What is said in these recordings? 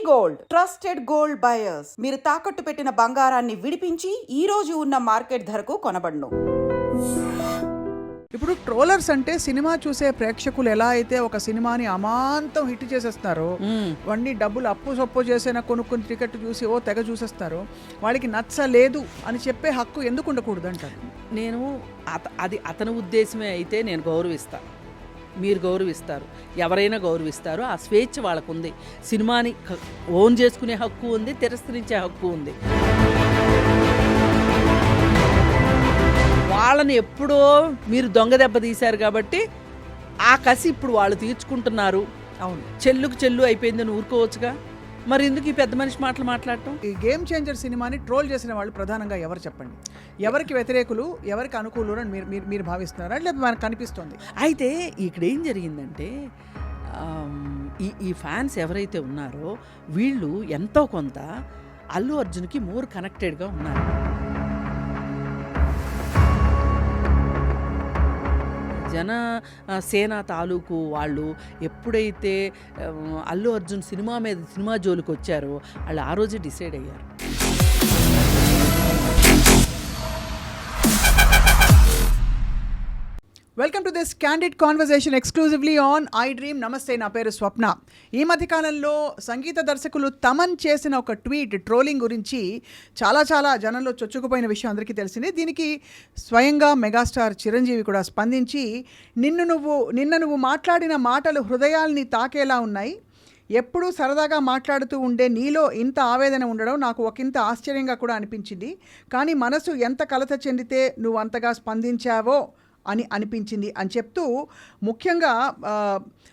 Gold, trusted gold buyers. మీరు తాకట్టు పెట్టిన బంగారాన్ని విడిపించి ఈ రోజు ఉన్న మార్కెట్ ధరకు కొనబడును. ఇప్పుడు ట్రోలర్స్ అంటే సినిమా చూసే ప్రేక్షకులు ఎలా అయితే ఒక సినిమాని అమాంతం హిట్ చేసేస్తారో, వాడిని డబ్బులు అప్పు సొప్పు చేసైనా కొనుక్కుని టికెట్ చూసి ఓ తెగ చూసేస్తారో, వాడికి నచ్చలేదు అని చెప్పే హక్కు ఎందుకు ఉండకూడదు అంటారు. నేను అది అతని ఉద్దేశమే అయితే నేను గౌరవిస్తాను, మీరు గౌరవిస్తారు, ఎవరైనా గౌరవిస్తారు. ఆ స్వేచ్ఛ వాళ్ళకు ఉంది. సినిమాని ఓన్ చేసుకునే హక్కు ఉంది, తిరస్కరించే హక్కు ఉంది. వాళ్ళని ఎప్పుడో మీరు దొంగ దెబ్బ తీశారు కాబట్టి ఆ కసి ఇప్పుడు వాళ్ళు తీర్చుకుంటున్నారు. అవును, చెల్లుకు చెల్లు అయిపోయిందని ఊరుకోవచ్చుగా. మరి ఎందుకు ఈ పెద్ద మనిషి మాటలు మాట్లాడటం? ఈ గేమ్ చేంజర్ సినిమాని ట్రోల్ చేసిన వాళ్ళు ప్రధానంగా ఎవరు చెప్పండి? ఎవరికి వ్యతిరేకులు, ఎవరికి అనుకూలు అని మీరు భావిస్తున్నారా, లేదా మనకు కనిపిస్తుంది? అయితే ఇక్కడ ఏం జరిగిందంటే ఈ ఫ్యాన్స్ ఎవరైతే ఉన్నారో వీళ్ళు ఎంతో కొంత అల్లు అర్జున్కి మోర్ కనెక్టెడ్గా ఉన్నారు. జనసేన తాలూకు వాళ్ళు ఎప్పుడైతే అల్లు అర్జున్ సినిమా జోలికి వచ్చారో వాళ్ళు ఆ రోజే డిసైడ్ అయ్యారు. Welcome to this candid conversation exclusively on I dream. నమస్తే, నా పేరు స్వప్న. ఈ మధ్యకాలంలో సంగీత దర్శకులు తమన్ చేసిన ఒక ట్వీట్ ట్రోలింగ్ గురించి చాలా జనంలో చొచ్చుకుపోయిన విషయం అందరికీ తెలిసిందే. దీనికి స్వయంగా మెగాస్టార్ చిరంజీవి కూడా స్పందించి, నిన్న నువ్వు మాట్లాడిన మాటలు హృదయాల్ని తాకేలా ఉన్నాయి. ఎప్పుడూ సరదాగా మాట్లాడుతూ ఉండే నీలో ఇంత ఆవేదన ఉండడం నాకు ఒకంత ఆశ్చర్యంగా కూడా అనిపించింది. కానీ మనసు ఎంత కలత చెందితే నువ్వు అంతగా స్పందించావో అని అనిపించింది అని చెప్తూ, ముఖ్యంగా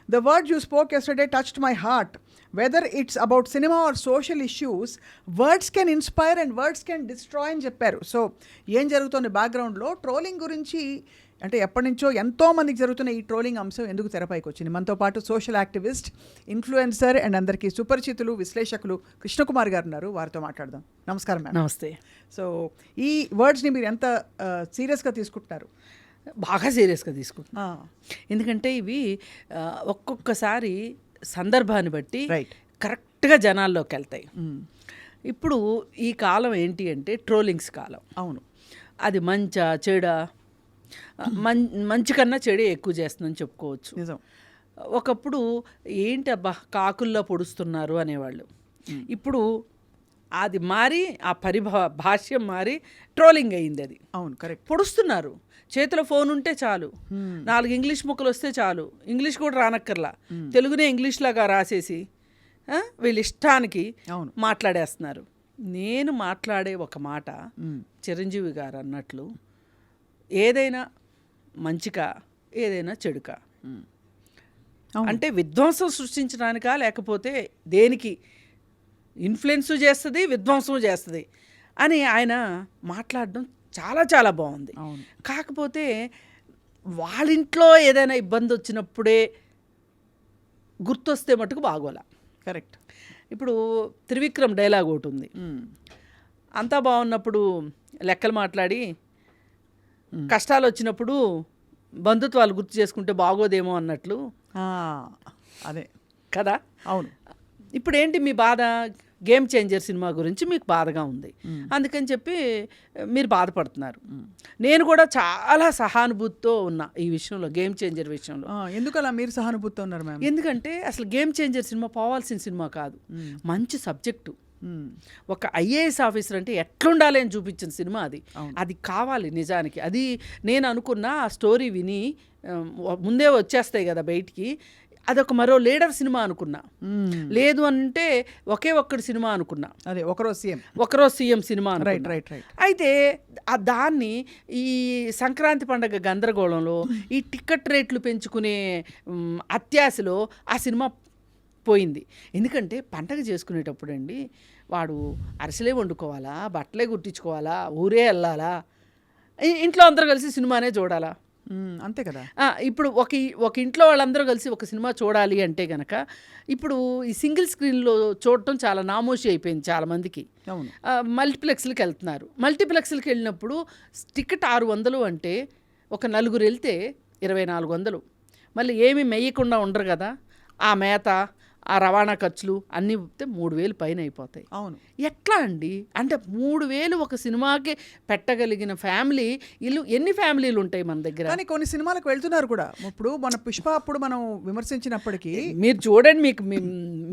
the word you spoke yesterday touched my heart. Whether it's about cinema or social issues, words can inspire and words can destroy అని చెప్పారు. సో ఏం జరుగుతుంది బ్యాక్గ్రౌండ్లో? ట్రోలింగ్ గురించి అంటే ఎప్పటి నుంచో ఎంతోమందికి జరుగుతున్న ఈ ట్రోలింగ్ అంశం ఎందుకు తెరపైకి వచ్చింది? మనతో పాటు సోషల్ యాక్టివిస్ట్, ఇన్ఫ్లుయెన్సర్ అండ్ అందరికీ సుపరిచితులు, విశ్లేషకులు కృష్ణకుమార్ గారు ఉన్నారు. వారితో మాట్లాడదాం. నమస్కారం మేడం. నమస్తే. సో ఈ వర్డ్స్ని మీరు ఎంత సీరియస్గా తీసుకుంటున్నారు? బాగా సీరియస్గా తీసుకుంటున్నా. ఎందుకంటే ఇవి ఒక్కొక్కసారి సందర్భాన్ని బట్టి కరెక్ట్గా జనాల్లోకి వెళ్తాయి. ఇప్పుడు ఈ కాలం ఏంటి అంటే ట్రోలింగ్స్ కాలం. అవును, అది మంచా చెడా, మంచి కన్నా చెడే ఎక్కువ చేస్తుందని చెప్పుకోవచ్చు. నిజం. ఒకప్పుడు ఏంటి అబ్బా కాకుల్లో పొడుస్తున్నారు అనేవాళ్ళు. ఇప్పుడు అది మారి ఆ భాష్యం మారి ట్రోలింగ్ అయింది. అది అవును, కరెక్ట్. పొడుస్తున్నారు. చేతిలో ఫోన్ ఉంటే చాలు, 4 ఇంగ్లీష్ ముక్కలు వస్తే చాలు, ఇంగ్లీష్ కూడా రానక్కర్లా, తెలుగునే ఇంగ్లీష్ లాగా రాసేసి వీళ్ళ ఇష్టానికి మాట్లాడేస్తున్నారు. నేను మాట్లాడే ఒక మాట చిరంజీవి గారు అన్నట్లు, ఏదైనా మంచికా ఏదైనా చెడుకా, అంటే విధ్వంసం సృష్టించడానికా లేకపోతే దేనికి ఇన్ఫ్లుయెన్స్ చేస్తుంది, విధ్వంసం చేస్తుంది అని ఆయన మాట్లాడడం చాలా బాగుంది. కాకపోతే వాళ్ళింట్లో ఏదైనా ఇబ్బంది వచ్చినప్పుడే గుర్తొస్తే మటుకు బాగోలా. కరెక్ట్. ఇప్పుడు త్రివిక్రమ్ డైలాగ్ ఒకటి ఉంది, అంతా బాగున్నప్పుడు లెక్కలు మాట్లాడి కష్టాలు వచ్చినప్పుడు బంధుత్వాలు గుర్తు చేసుకుంటే బాగోదేమో అన్నట్లు. అదే కదా. అవును. ఇప్పుడు ఏంటి మీ బాధ? గేమ్ చేంజర్ సినిమా గురించి మీకు బాధగా ఉంది, అందుకని చెప్పి మీరు బాధపడుతున్నారు. నేను కూడా చాలా సహానుభూతితో ఉన్నా ఈ విషయంలో, గేమ్ చేంజర్ విషయంలో. ఎందుకలా మీరు సహానుభూతితో ఉన్నారు మ్యామ్? ఎందుకంటే అసలు గేమ్ చేంజర్ సినిమా పోవాల్సిన సినిమా కాదు, మంచి సబ్జెక్టు. ఒక ఐఏఎస్ ఆఫీసర్ అంటే ఎట్లుండాలి అని చూపించిన సినిమా అది. అది కావాలి నిజానికి. అది నేను అనుకున్న ఆ స్టోరీ విని ముందే వచ్చేస్తాయి కదా బయటికి, అదొక మరో లీడర్ సినిమా అనుకున్నా. లేదు అంటే ఒక్కడి సినిమా అనుకున్నా, అదే ఒకరోజు సీఎం సినిమా. అయితే దాన్ని ఈ సంక్రాంతి పండగ గందరగోళంలో, ఈ టికెట్ రేట్లు పెంచుకునే అత్యాశలో ఆ సినిమా పోయింది. ఎందుకంటే పండగ చేసుకునేటప్పుడు అండి, వాడు అరిసెలే వండుకోవాలా, బట్టలే కుట్టించుకోవాలా, ఊరే వెళ్ళాలా, ఇంట్లో అందరూ కలిసి సినిమానే చూడాలా? అంతే కదా. ఇప్పుడు ఒక ఇంట్లో వాళ్ళందరూ కలిసి ఒక సినిమా చూడాలి అంటే గనక ఇప్పుడు ఈ సింగిల్ స్క్రీన్లో చూడటం చాలా నామోషి అయిపోయింది చాలామందికి. మల్టీప్లెక్స్లకి వెళ్తున్నారు. మల్టీప్లెక్స్లకి వెళ్ళినప్పుడు టికెట్ 600 అంటే ఒక 4 వెళ్తే 2400. మళ్ళీ ఏమీ మెయ్యకుండా ఉండరు కదా, ఆ మేత ఆ రవాణా ఖర్చులు అన్నీ 3,000 పైన అయిపోతాయి. అవును. ఎట్లా అండి? అంటే 3,000 ఒక సినిమాకి పెట్టగలిగిన ఫ్యామిలీ ఇల్లు ఎన్ని ఫ్యామిలీలు ఉంటాయి మన దగ్గర? కానీ కొన్ని సినిమాలకు వెళ్తున్నారు కూడా. ఇప్పుడు మన పుష్ప అప్పుడు మనం విమర్శించినప్పటికీ మీరు చూడండి,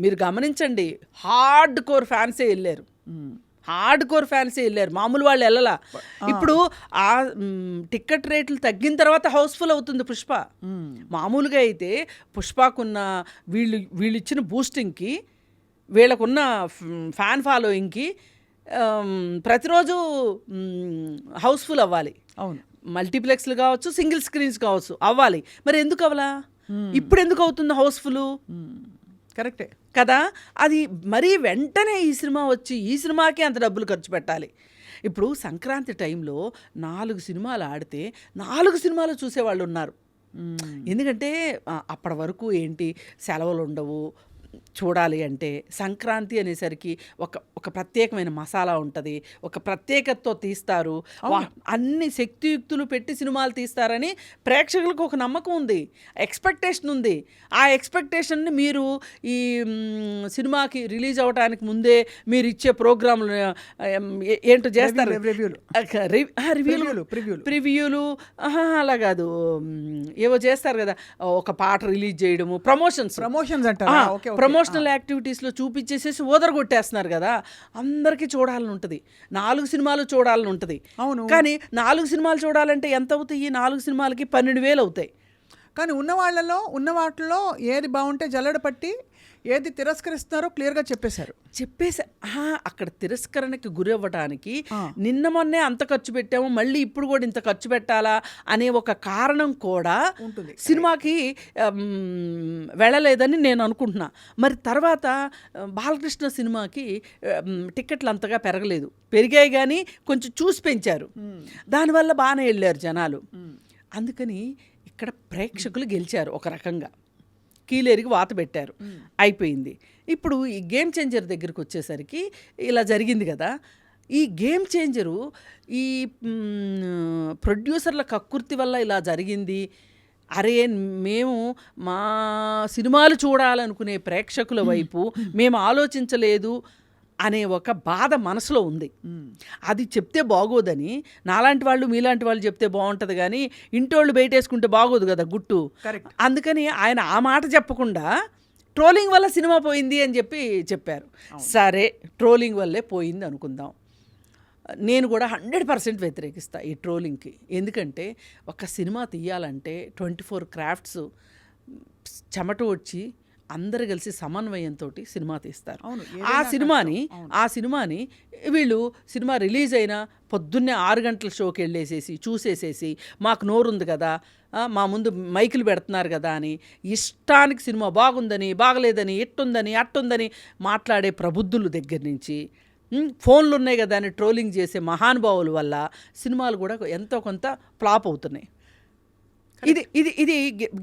మీరు గమనించండి, హార్డ్ కోర్ ఫ్యాన్సే వెళ్ళారు. హార్డ్ కోర్ ఫ్యాన్సే వెళ్ళారు, మామూలు వాళ్ళు వెళ్ళలా. ఇప్పుడు ఆ టికెట్ రేట్లు తగ్గిన తర్వాత హౌస్ఫుల్ అవుతుంది పుష్ప. మామూలుగా అయితే పుష్పకున్న వీళ్ళు ఇచ్చిన బూస్టింగ్కి, వీళ్ళకున్న ఫ్యాన్ ఫాలోయింగ్కి ప్రతిరోజు హౌస్ఫుల్ అవ్వాలి. అవును. మల్టీప్లెక్స్లు కావచ్చు, సింగిల్ స్క్రీన్స్ కావచ్చు, అవ్వాలి. మరి ఎందుకు అవ్వలా? ఇప్పుడు ఎందుకు అవుతుంది హౌస్ఫుల్? కరెక్టే కదా. అది మరీ వెంటనే ఈ సినిమా వచ్చి ఈ సినిమాకే అంత డబ్బులు ఖర్చు పెట్టాలి. ఇప్పుడు సంక్రాంతి టైంలో 4 సినిమాలు ఆడితే 4 సినిమాలు చూసేవాళ్ళు ఉన్నారు. ఎందుకంటే అప్పటి వరకు ఏంటి, సెలవులు ఉండవు. చూడాలి అంటే సంక్రాంతి అనేసరికి ఒక ప్రత్యేకమైన మసాలా ఉంటుంది, ఒక ప్రత్యేకతతో తీస్తారు, అన్ని శక్తియుక్తులు పెట్టి సినిమాలు తీస్తారని ప్రేక్షకులకు ఒక నమ్మకం ఉంది, ఎక్స్పెక్టేషన్ ఉంది. ఆ ఎక్స్పెక్టేషన్ని మీరు ఈ సినిమాకి రిలీజ్ అవ్వడానికి ముందే మీరు ఇచ్చే ప్రోగ్రాంలు ఏంటో చేస్తారు, ప్రివ్యూలు అలా కాదు, ఏవో చేస్తారు కదా, ఒక పాట రిలీజ్ చేయడము, ప్రమోషన్స్ అంటారు. ప్రమోషనల్ యాక్టివిటీస్లో చూపించేసేసి ఓదరగొట్టేస్తున్నారు కదా. అందరికీ చూడాలని ఉంటుంది, 4 సినిమాలు చూడాలని ఉంటుంది. అవును. కానీ 4 సినిమాలు చూడాలంటే ఎంత అవుతాయి? 4 సినిమాలకి 12,000 అవుతాయి. కానీ ఉన్న వాటిలో ఏది బాగుంటే జల్లెడ పట్టి ఏది తిరస్కరిస్తున్నారో క్లియర్గా చెప్పేశారు. అక్కడ తిరస్కరణకి గురి అవ్వడానికి నిన్న మొన్నే అంత ఖర్చు పెట్టాము, మళ్ళీ ఇప్పుడు కూడా ఇంత ఖర్చు పెట్టాలా అనే ఒక కారణం కూడా ఉంటుంది సినిమాకి వెళ్ళలేదని నేను అనుకుంటున్నా. మరి తర్వాత బాలకృష్ణ సినిమాకి టికెట్లు అంతగా పెరగలేదు, పెరిగాయి కానీ కొంచెం చూసి పెంచారు, దానివల్ల బాగానే వెళ్ళారు జనాలు. అందుకని ఇక్కడ ప్రేక్షకులు గెలిచారు, ఒక రకంగా కీలేరికి వాత పెట్టారు, అయిపోయింది. ఇప్పుడు ఈ గేమ్ చేంజర్ దగ్గరికి వచ్చేసరికి ఇలా జరిగింది కదా. ఈ గేమ్ చేంజరు ఈ ప్రొడ్యూసర్ల కక్కుర్తి వల్ల ఇలా జరిగింది. అరే, మేము మా సినిమాలు చూడాలనుకునే ప్రేక్షకుల వైపు మేము ఆలోచించలేదు అనే ఒక బాధ మనసులో ఉంది. అది చెప్తే బాగోదని నాలాంటి వాళ్ళు మీలాంటి వాళ్ళు చెప్తే బాగుంటుంది, కానీ ఇంటోళ్ళు బయటేసుకుంటే బాగోదు కదా గుట్టు. అందుకని ఆయన ఆ మాట చెప్పకుండా ట్రోలింగ్ వల్ల సినిమా పోయింది అని చెప్పారు. సరే, ట్రోలింగ్ వల్లే పోయింది అనుకుందాం. నేను కూడా 100% వ్యతిరేకిస్తా ఈ ట్రోలింగ్కి. ఎందుకంటే ఒక సినిమా తీయాలంటే 24 క్రాఫ్ట్స్ చెమట వచ్చి అందరు కలిసి సమన్వయంతో సినిమా తీస్తారు. ఆ సినిమాని వీళ్ళు సినిమా రిలీజ్ అయినా పొద్దున్నే 6 గంటల షోకి వెళ్ళేసేసి చూసేసేసి మాకు నోరుంది కదా, మా ముందు మైకులు పెడుతున్నారు కదా అని ఇష్టానికి సినిమా బాగుందని బాగలేదని ఇట్టుందని అట్టుందని మాట్లాడే ప్రబుద్ధుల దగ్గర నుంచి ఫోన్లు ఉన్నాయి కదా అని ట్రోలింగ్ చేసే మహానుభావుల వల్ల సినిమాలు కూడా ఎంతో కొంత ఫ్లాప్ అవుతున్నాయి. ఇది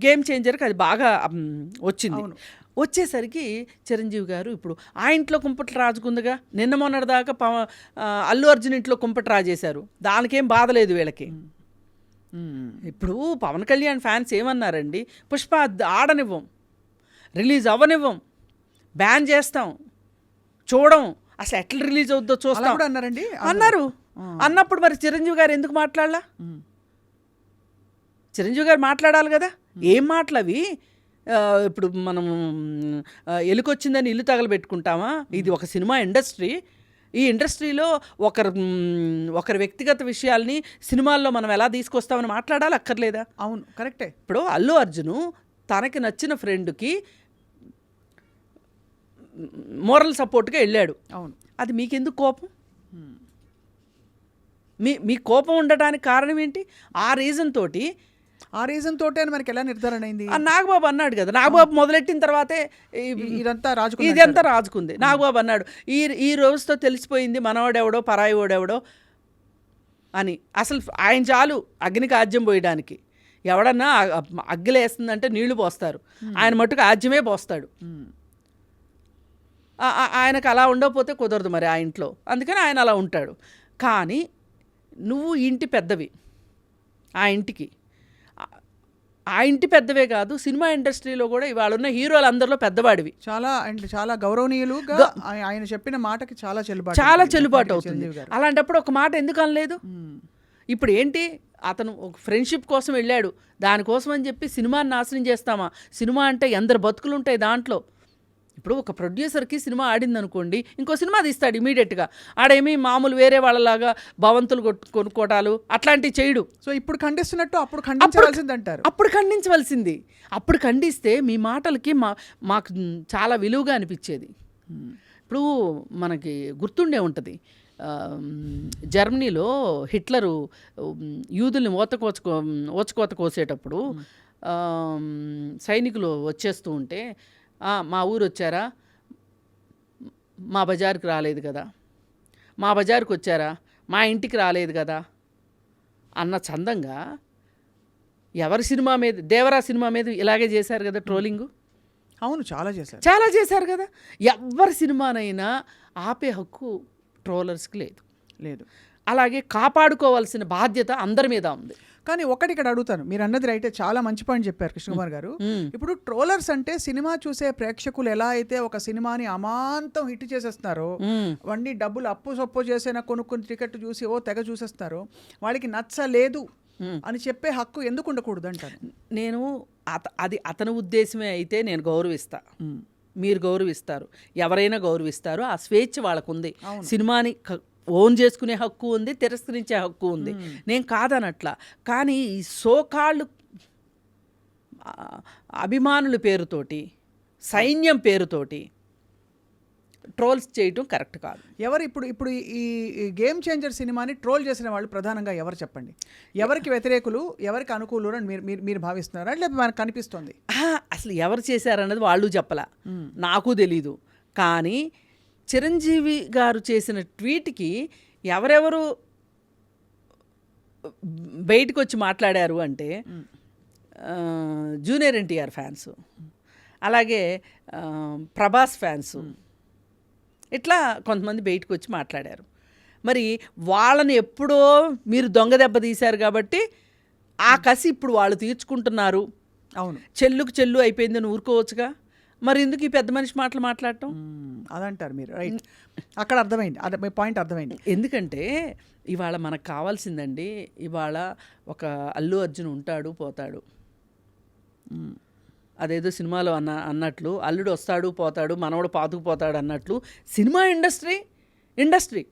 గేమ్ చేంజర్కి అది బాగా వచ్చింది. వచ్చేసరికి చిరంజీవి గారు ఇప్పుడు ఆ ఇంట్లో కుంపటి రాజుకుందిగా, నిన్న మొన్నటిదాకా అల్లు అర్జున్ ఇంట్లో కుంపటి రాజేశారు, దానికేం బాధ లేదు వీళ్ళకి. ఇప్పుడు పవన్ కళ్యాణ్ ఫ్యాన్స్ ఏమన్నారండి, పుష్ప ఆడనివ్వం, రిలీజ్ అవ్వనివ్వం, బ్యాన్ చేస్తాం, చూడం, అసలు ఎట్లా రిలీజ్ అవుద్దో చూస్తాం అన్నారు. అన్నప్పుడు మరి చిరంజీవి గారు ఎందుకు మాట్లాడలా? చిరంజీవి గారు మాట్లాడాలి కదా. ఏం మాటలవి? ఇప్పుడు మనం ఎలుకొచ్చిందని ఇల్లు తగలబెట్టుకుంటామా? ఇది ఒక సినిమా ఇండస్ట్రీ. ఈ ఇండస్ట్రీలో ఒకరి వ్యక్తిగత విషయాల్ని సినిమాల్లో మనం ఎలా తీసుకొస్తామని మాట్లాడాలి, అక్కర్లేదా? అవును, కరెక్టే. ఇప్పుడు అల్లు అర్జును తనకి నచ్చిన ఫ్రెండ్కి మోరల్ సపోర్ట్గా వెళ్ళాడు. అవును. అది మీకెందుకు కోపం? మీ కోపం ఉండటానికి కారణం ఏంటి? ఆ రీజన్ తోటి మనకి ఎలా నిర్ధారణ అయింది? నాగబాబు అన్నాడు కదా, నాగబాబు మొదలెట్టిన తర్వాతే ఇదంతా రాజుకుంది. నాగబాబు అన్నాడు, ఈ రోజుతో తెలిసిపోయింది మనవాడెవడో పరాయి వాడెవడో అని. అసలు ఆయన చాలు అగ్నికి ఆజ్యం పోయడానికి. ఎవడన్నా అగ్గిలేస్తుందంటే నీళ్లు పోస్తారు, ఆయన మట్టుకు ఆజ్యమే పోస్తాడు. ఆయనకు అలా ఉండకపోతే కుదరదు మరి ఆ ఇంట్లో, అందుకని ఆయన అలా ఉంటాడు. కానీ నువ్వు ఇంటి పెద్దవి, ఆ ఇంటికి ఆ ఇంటి పెద్దవే కాదు, సినిమా ఇండస్ట్రీలో కూడా ఇవాళ ఉన్న హీరోలు అందరిలో పెద్దవాడివి. చాలా అంటే చాలా గౌరవనీయులుగా ఆయన చెప్పిన మాటకి చాలా చెల్లుబాటు అవుతుంది. అలాంటప్పుడు ఒక మాట ఎందుకు అనలేదు? ఇప్పుడు ఏంటి, అతను ఒక ఫ్రెండ్షిప్ కోసం వెళ్ళాడు, దానికోసం అని చెప్పి సినిమాని నాశనం చేస్తామా? సినిమా అంటే ఎందరు బతుకులు ఉంటాయి దాంట్లో. ఇప్పుడు ఒక ప్రొడ్యూసర్కి సినిమా ఆడింది అనుకోండి, ఇంకో సినిమా తీస్తాడు ఇమీడియట్గా. ఆడేమి మామూలు వేరే వాళ్ళలాగా భవంతులు కొనుక్కోటాలు అట్లాంటివి చేయడు. సో ఇప్పుడు ఖండిస్తున్నట్టు అప్పుడు ఖండించవలసిందంటారు. అప్పుడు ఖండించవలసింది. అప్పుడు ఖండిస్తే మీ మాటలకి మాకు చాలా విలువగా అనిపించేది. ఇప్పుడు మనకి గుర్తుండే ఉంటుంది, జర్మనీలో హిట్లరు యూదుల్ని ఓచకోత కోసేటప్పుడు సైనికులు వచ్చేస్తూ ఉంటే, మా ఊరు వచ్చారా, మా బజార్కి రాలేదు కదా, మా బజార్కి వచ్చారా, మా ఇంటికి రాలేదు కదా అన్న చందంగా ఎవరి సినిమా మీద, దేవరా సినిమా మీద ఇలాగే చేశారు కదా ట్రోలింగు. అవును, చాలా చేశారు కదా. ఎవరి సినిమానైనా ఆపే హక్కు ట్రోలర్స్కి లేదు. అలాగే కాపాడుకోవాల్సిన బాధ్యత అందరి మీద ఉంది. కానీ ఒకటి ఇక్కడ అడుగుతాను, మీరు అన్నది రైతే, చాలా మంచి పాయింట్ చెప్పారు కృష్ణకుమార్ గారు. ఇప్పుడు ట్రోలర్స్ అంటే సినిమా చూసే ప్రేక్షకులు ఎలా అయితే ఒక సినిమాని అమాంతం హిట్ చేసేస్తున్నారో, వాడిని డబ్బులు అప్పు సొప్పు చేసైనా కొనుక్కుని టికెట్ చూసి తెగ చూసేస్తారో, వాళ్ళకి నచ్చలేదు అని చెప్పే హక్కు ఎందుకు ఉండకూడదు అంటారు నేను. అది అతని ఉద్దేశమే అయితే నేను గౌరవిస్తా, మీరు గౌరవిస్తారు, ఎవరైనా గౌరవిస్తారు. ఆ స్వేచ్ఛ వాళ్ళకుంది. సినిమాని ఓన్ చేసుకునే హక్కు ఉంది, తిరస్కరించే హక్కు ఉంది. నేను కాదనట్లా. కానీ ఈ సోకాళ్ళు అభిమానుల పేరుతోటి, సైన్యం పేరుతోటి ట్రోల్స్ చేయటం కరెక్ట్ కాదు. ఎవరు ఇప్పుడు ఈ గేమ్ చేంజర్ సినిమాని ట్రోల్ చేసిన వాళ్ళు ప్రధానంగా ఎవరు చెప్పండి? ఎవరికి వ్యతిరేకులు, ఎవరికి అనుకూలు అని మీరు భావిస్తున్నారా, లేదా మనకు కనిపిస్తుంది? అసలు ఎవరు చేశారన్నది వాళ్ళు చెప్పలా, నాకు తెలీదు. కానీ చిరంజీవి గారు చేసిన ట్వీట్కి ఎవరెవరు బయటకు వచ్చి మాట్లాడారు అంటే, జూనియర్ ఎన్టీఆర్ ఫ్యాన్స్, అలాగే ప్రభాస్ ఫ్యాన్స్, ఇట్లా కొంతమంది బయటకు వచ్చి మాట్లాడారు. మరి వాళ్ళని ఎప్పుడో మీరు దొంగ దెబ్బ తీశారు కాబట్టి ఆ కసి ఇప్పుడు వాళ్ళు తీర్చుకుంటున్నారు. అవును, చెల్లుకు చెల్లు అయిపోయిందని ఊరుకోవచ్చుగా. మరి ఎందుకు ఈ పెద్ద మనిషి మాటలు మాట్లాడటం? అదంటారు మీరు. రైట్, అక్కడ అర్థమైంది, అదే మీ పాయింట్ అర్థమైంది. ఎందుకంటే ఇవాళ మనకు కావాల్సిందండి, ఇవాళ ఒక అల్లు అర్జున్ ఉంటాడు పోతాడు, అదేదో సినిమాలో అన్నట్లు అల్లుడు వస్తాడు పోతాడు, మనవడు పాతుకుపోతాడు అన్నట్లు సినిమా ఇండస్ట్రీ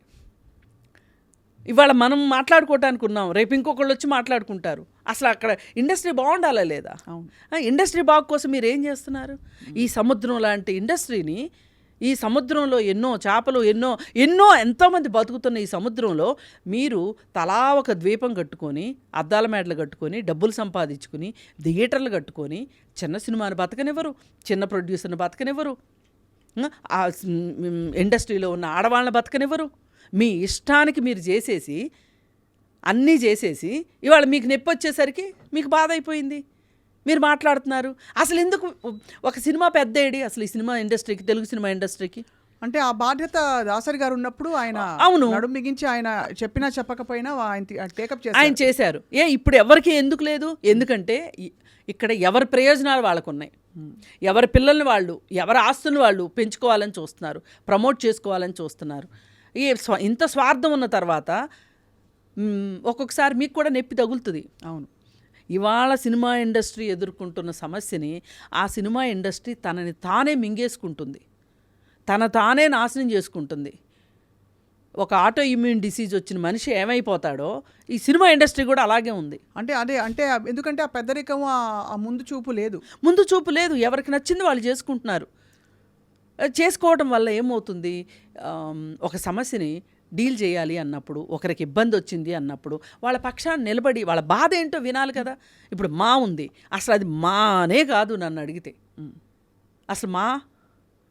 ఇవాళ మనం మాట్లాడుకోవటానికి ఉన్నాం, రేపు ఇంకొకళ్ళు వచ్చి మాట్లాడుకుంటారు. అసలు అక్కడ ఇండస్ట్రీ బాగుండాలా లేదా? ఇండస్ట్రీ బాగు కోసం మీరు ఏం చేస్తున్నారు? ఈ సముద్రం లాంటి ఇండస్ట్రీని, ఈ సముద్రంలో ఎన్నో చేపలు, ఎన్నో ఎంతోమంది బతుకుతున్న ఈ సముద్రంలో మీరు తలా ఒక ద్వీపం కట్టుకొని, అద్దాల మేడలు కట్టుకొని, డబ్బులు సంపాదించుకుని, థియేటర్లు కట్టుకొని చిన్న సినిమాని బతకనివ్వరు, చిన్న ప్రొడ్యూసర్ని బతకనివ్వరు, ఆ ఇండస్ట్రీలో ఉన్న ఆడవాళ్ళని బతకనివ్వరు. మీ ఇష్టానికి మీరు చేసేసి, అన్నీ చేసేసి, ఇవాళ మీకు నొప్పి వచ్చేసరికి మీకు బాధ అయిపోయింది, మీరు మాట్లాడుతున్నారు. అసలు ఎందుకు ఒక సినిమా పెద్ద ఏడి అసలు ఈ సినిమా ఇండస్ట్రీకి, తెలుగు సినిమా ఇండస్ట్రీకి? అంటే ఆ బాధ్యత దాసరి గారు ఉన్నప్పుడు ఆయన అవును నడుము బిగించి ఆయన చెప్పినా చెప్పకపోయినా టేకప్ ఆయన చేశారు. ఇప్పుడు ఎవరికి ఎందుకు లేదు? ఎందుకంటే ఇక్కడ ఎవరి ప్రయోజనాలు వాళ్ళకు ఉన్నాయి, ఎవరి పిల్లల్ని వాళ్ళు, ఎవరి ఆస్తులను వాళ్ళు పెంచుకోవాలని చూస్తున్నారు, ప్రమోట్ చేసుకోవాలని చూస్తున్నారు. ఇంత స్వార్థం ఉన్న తర్వాత ఒక్కొక్కసారి మీకు కూడా నొప్పి తగులుతుంది. అవును, ఇవాళ సినిమా ఇండస్ట్రీ ఎదుర్కొంటున్న సమస్యని ఆ సినిమా ఇండస్ట్రీ తనని తానే మింగేసుకుంటుంది, తానే నాశనం చేసుకుంటుంది. ఒక ఆటో ఇమ్యూన్ డిసీజ్ వచ్చిన మనిషి ఏమైపోతాడో ఈ సినిమా ఇండస్ట్రీ కూడా అలాగే ఉంది. అంటే ఎందుకంటే ఆ పెద్దరికం, ఆ ముందు చూపు లేదు. ఎవరికి నచ్చింది వాళ్ళు చేసుకుంటున్నారు. చేసుకోవడం వల్ల ఏమవుతుంది, ఒక సమస్యని డీల్ చేయాలి అన్నప్పుడు, ఒకరికి ఇబ్బంది వచ్చింది అన్నప్పుడు వాళ్ళ పక్షాన్ని నిలబడి వాళ్ళ బాధ ఏంటో వినాలి కదా. ఇప్పుడు మా ఉంది, అసలు అది మానే కాదు నన్ను అడిగితే, అసలు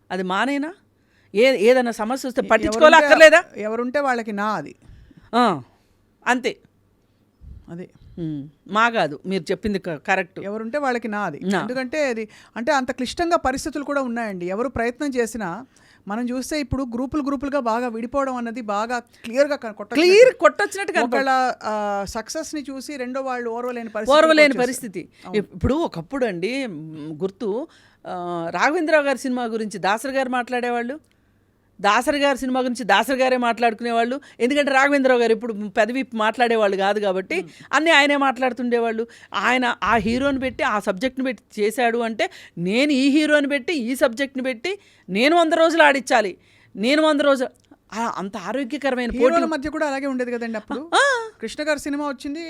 అది మానేనా? ఏదైనా సమస్య వస్తే పట్టించుకోలేక్కర్లేదా? ఎవరుంటే వాళ్ళకి నా అది అంతే, అదే మా కాదు, మీరు చెప్పింది కరెక్ట్. ఎవరుంటే వాళ్ళకి నా అది. ఎందుకంటే అది అంటే అంత క్లిష్టంగా పరిస్థితులు కూడా ఉన్నాయండి. ఎవరు ప్రయత్నం చేసినా మనం చూస్తే ఇప్పుడు గ్రూపులుగా బాగా విడిపోవడం అన్నది బాగా క్లియర్గా క్లియర్ కొట్టొచ్చినట్టు ఒకళ్ళ సక్సెస్ ని చూసి రెండో వాళ్ళు ఓర్వలేని పరిస్థితి. ఇప్పుడు ఒకప్పుడు అండి గుర్తు రాఘవేంద్రరావు గారి సినిమా గురించి దాసరి గారు మాట్లాడేవాళ్ళు, దాసరి గారి సినిమా గురించి దాసరి గారే మాట్లాడుకునేవాళ్ళు. ఎందుకంటే రాఘవేంద్రరావు గారు ఇప్పుడు పెదవి మాట్లాడేవాళ్ళు కాదు కాబట్టి అన్నీ ఆయనే మాట్లాడుతుండేవాళ్ళు. ఆయన ఆ హీరోని పెట్టి ఆ సబ్జెక్ట్ని పెట్టి చేశాడు అంటే నేను ఈ హీరోని పెట్టి ఈ సబ్జెక్ట్ని పెట్టి నేను 100 రోజులు ఆడించాలి, నేను 100 రోజులు, అంత ఆరోగ్యకరమైన పోటీల మధ్య కూడా అలాగే ఉండేది కదండి. అప్పుడు కృష్ణ గారి సినిమా వచ్చింది,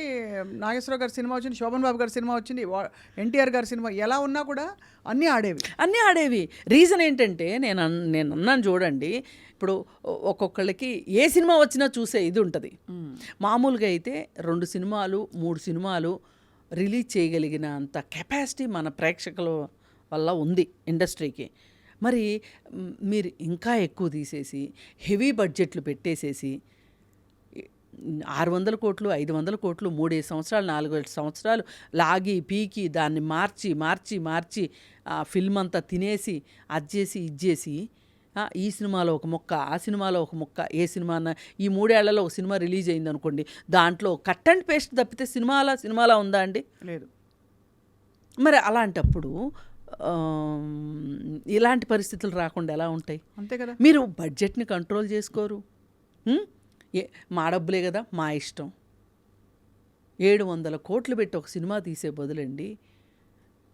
నాగేశ్వరరావు గారి సినిమా వచ్చింది, శోభన్ బాబు గారి సినిమా వచ్చింది, ఎన్టీఆర్ గారి సినిమా, ఎలా ఉన్నా కూడా అన్నీ ఆడేవి. రీజన్ ఏంటంటే నేను అన్నాను చూడండి, ఇప్పుడు ఒక్కొక్కళ్ళకి ఏ సినిమా వచ్చినా చూసే ఇది ఉంటుంది. మామూలుగా అయితే 2 సినిమాలు 3 సినిమాలు రిలీజ్ చేయగలిగిన అంత కెపాసిటీ మన ప్రేక్షకుల వల్ల ఉంది ఇండస్ట్రీకి. మరి మీరు ఇంకా ఎక్కువ తీసేసి హెవీ బడ్జెట్లు పెట్టేసేసి 600 కోట్లు 500 కోట్లు 3 సంవత్సరాలు 4 సంవత్సరాలు లాగి పీకి దాన్ని మార్చి ఆ ఫిల్మ్ అంతా తినేసి అది చేసి ఇది చేసి ఈ సినిమాలో ఒక ముక్క ఆ సినిమాలో ఒక ముక్క, ఏ సినిమా అన్న ఈ 3 ఏళ్లలో ఒక సినిమా రిలీజ్ అయింది అనుకోండి, దాంట్లో కట్ అండ్ పేస్ట్ తప్పితే సినిమాలా ఉందా అండి? లేదు. మరి అలాంటప్పుడు ఇలాంటి పరిస్థితులు రాకుండా ఎలా ఉంటాయి? అంతే కదా. మీరు బడ్జెట్ని కంట్రోల్ చేసుకోరు. మా డబ్బులే కదా, మా ఇష్టం. 700 కోట్లు పెట్టి ఒక సినిమా తీసే బదులండి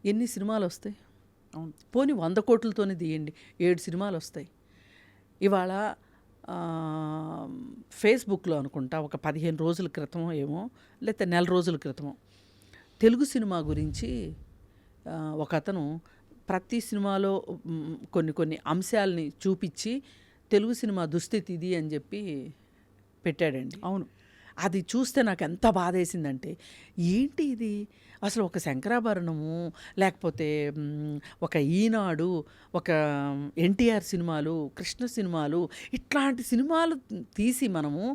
ఎన్ని సినిమాలు వస్తాయి? పోనీ 100 కోట్లతోనే తీయండి, 7 సినిమాలు వస్తాయి. ఇవాళ ఫేస్బుక్లో అనుకుంటా ఒక 15 రోజుల క్రితమో ఏమో, లేకపోతే 1 రోజుల క్రితమో తెలుగు సినిమా గురించి ఒక అతను ప్రతి సినిమాలో కొన్ని అంశాలని చూపించి తెలుగు సినిమా దుస్థితి ఇది అని చెప్పి పెట్టాడండి. అవును, అది చూస్తే నాకు ఎంత బాధేసిందంటే, ఏంటి ఇది అసలు ఒక శంకరాభరణము, లేకపోతే ఒక ఈనాడు, ఒక ఎన్టీఆర్ సినిమాలు, కృష్ణ సినిమాలు, ఇట్లాంటి సినిమాలు తీసి మనము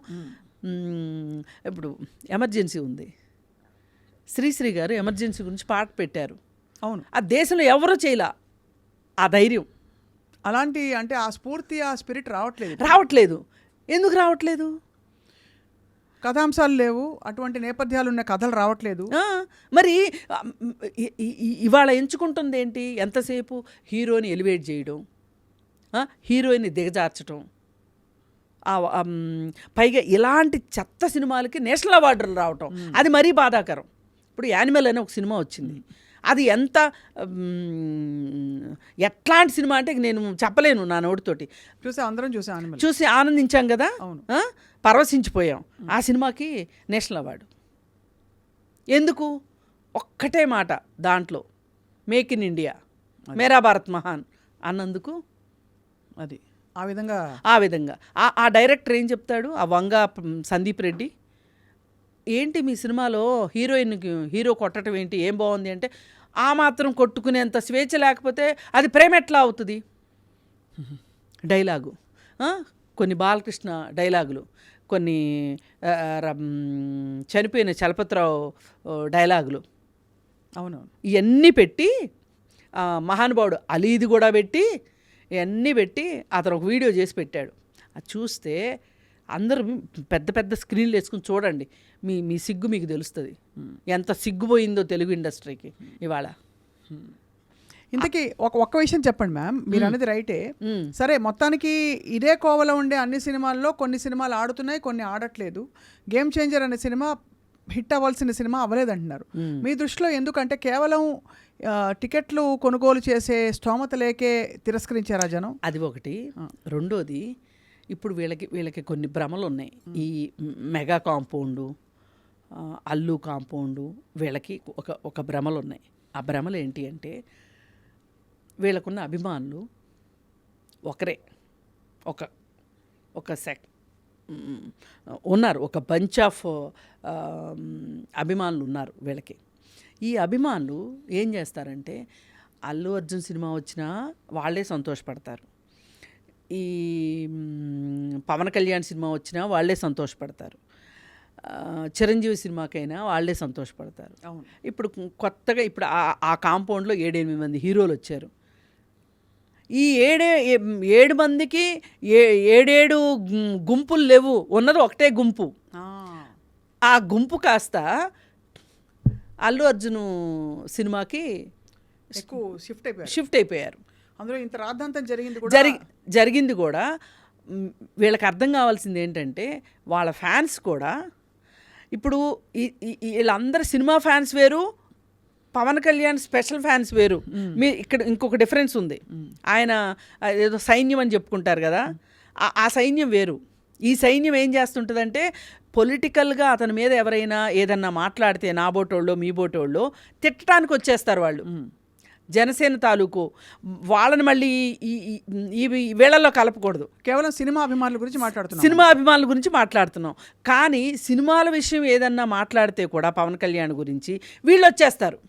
ఇప్పుడు ఎమర్జెన్సీ ఉంది, శ్రీశ్రీ గారు ఎమర్జెన్సీ గురించి పాట పెట్టారు. అవును, ఆ దేశంలో ఎవరూ చేయలా ఆ ధైర్యం. అలాంటి అంటే ఆ స్ఫూర్తి ఆ స్పిరిట్ రావట్లేదు. ఎందుకు రావట్లేదు? కథాంశాలు లేవు, అటువంటి నేపథ్యాలు ఉన్న కథలు రావట్లేదు. మరి ఇవాళ ఎంచుకుంటుంది ఏంటి? ఎంతసేపు హీరోని ఎలివేట్ చేయడం, హీరోయిన్ని దిగజార్చడం, పైగా ఇలాంటి చెత్త సినిమాలకి నేషనల్ అవార్డులు రావటం, అది మరీ బాధాకరం. ఇప్పుడు యానిమల్ అనే ఒక సినిమా వచ్చింది, అది ఎట్లాంటి సినిమా అంటే నేను చెప్పలేను నా నోటితోటి. అందరం చూసి ఆనందించాం కదా, పరవశించిపోయాం. ఆ సినిమాకి నేషనల్ అవార్డు ఎందుకు? ఒక్కటే మాట దాంట్లో, మేక్ ఇన్ ఇండియా, మేరా భారత్ మహాన్ అన్నందుకు. అది ఆ విధంగా ఆ డైరెక్టర్ ఏం చెప్తాడు, ఆ వంగ సందీప్ రెడ్డి, ఏంటి మీ సినిమాలో హీరో కొట్టడం ఏంటి, ఏం బాగుంది అంటే, ఆ మాత్రం కొట్టుకునేంత స్వేచ్ఛ లేకపోతే అది ప్రేమ ఎట్లా అవుతుంది? డైలాగు, కొన్ని బాలకృష్ణ డైలాగులు, కొన్ని చనిపోయిన చలపతిరావు డైలాగులు, అవునవును, ఇవన్నీ పెట్టి మహానుభావుడు అలీది కూడా పెట్టి ఇవన్నీ పెట్టి అతను ఒక వీడియో చేసి పెట్టాడు. అది చూస్తే అందరూ పెద్ద పెద్ద స్క్రీన్లు వేసుకుని చూడండి, మీ సిగ్గు మీకు తెలుస్తుంది, ఎంత సిగ్గుపోయిందో తెలుగు ఇండస్ట్రీకి ఇవాళ. ఇంతకీ ఒక్క విషయం చెప్పండి మ్యామ్, మీరు అనేది రైటే. సరే, మొత్తానికి ఇదే కోవలో ఉండే అన్ని సినిమాల్లో కొన్ని సినిమాలు ఆడుతున్నాయి, కొన్ని ఆడట్లేదు. గేమ్ చేంజర్ అనే సినిమా హిట్ అవ్వాల్సిన సినిమా అవ్వలేదంటున్నారు. మీ దృష్టిలో ఎందుకంటే కేవలం టికెట్లు కొనుగోలు చేసే స్తోమత లేకే తిరస్కరించారా జనం? అది ఒకటి. రెండోది, ఇప్పుడు వీళ్ళకి కొన్ని భ్రమలు ఉన్నాయి. ఈ మెగా కాంపౌండు, అల్లు కాంపౌండు, వీళ్ళకి ఒక భ్రమలు ఉన్నాయి. ఆ భ్రమలు ఏంటి అంటే, వీళ్ళకున్న అభిమానులు ఒకరే, ఒక ఉన్నారు, ఒక బంచ్ ఆఫ్ అభిమానులు ఉన్నారు వీళ్ళకి. ఈ అభిమానులు ఏం చేస్తారంటే, అల్లు అర్జున్ సినిమా వచ్చినా వాళ్ళే సంతోషపడతారు, ఈ పవన్ కళ్యాణ్ సినిమా వచ్చినా వాళ్ళే సంతోషపడతారు, చిరంజీవి సినిమాకైనా వాళ్ళే సంతోషపడతారు. ఇప్పుడు కొత్తగా ఇప్పుడు ఆ కాంపౌండ్లో 7-8 మంది హీరోలు వచ్చారు. ఈ 7 మందికి 7 గుంపులు లేవు, ఉన్నది ఒకటే గుంపు. ఆ గుంపు కాస్త అల్లు అర్జున్ సినిమాకి ఎక్కువ షిఫ్ట్ అయిపోయారు. అందులో ఇంత రాద్ధాంతం జరిగింది కూడా. వీళ్ళకి అర్థం కావాల్సింది ఏంటంటే వాళ్ళ ఫ్యాన్స్ కూడా ఇప్పుడు వీళ్ళందరూ సినిమా ఫ్యాన్స్ వేరు, పవన్ కళ్యాణ్ స్పెషల్ ఫ్యాన్స్ వేరు. మీ ఇక్కడ ఇంకొక డిఫరెన్స్ ఉంది. ఆయన ఏదో సైన్యం అని చెప్పుకుంటారు కదా, ఆ సైన్యం వేరు. ఈ సైన్యం ఏం చేస్తుంటుందంటే పొలిటికల్గా అతని మీద ఎవరైనా ఏదన్నా మాట్లాడితే నా బోటోళ్ళు మీ బోటోళ్ళు తిట్టడానికి వచ్చేస్తారు వాళ్ళు. జనసేన తాలూకు వాళ్ళని మళ్ళీ ఈ వేళల్లో కలపకూడదు. కేవలం సినిమా అభిమానుల గురించి మాట్లాడుతున్నాం. కానీ సినిమాల విషయం ఏదన్నా మాట్లాడితే కూడా పవన్ కళ్యాణ్ గురించి వీళ్ళు వచ్చేస్తారు.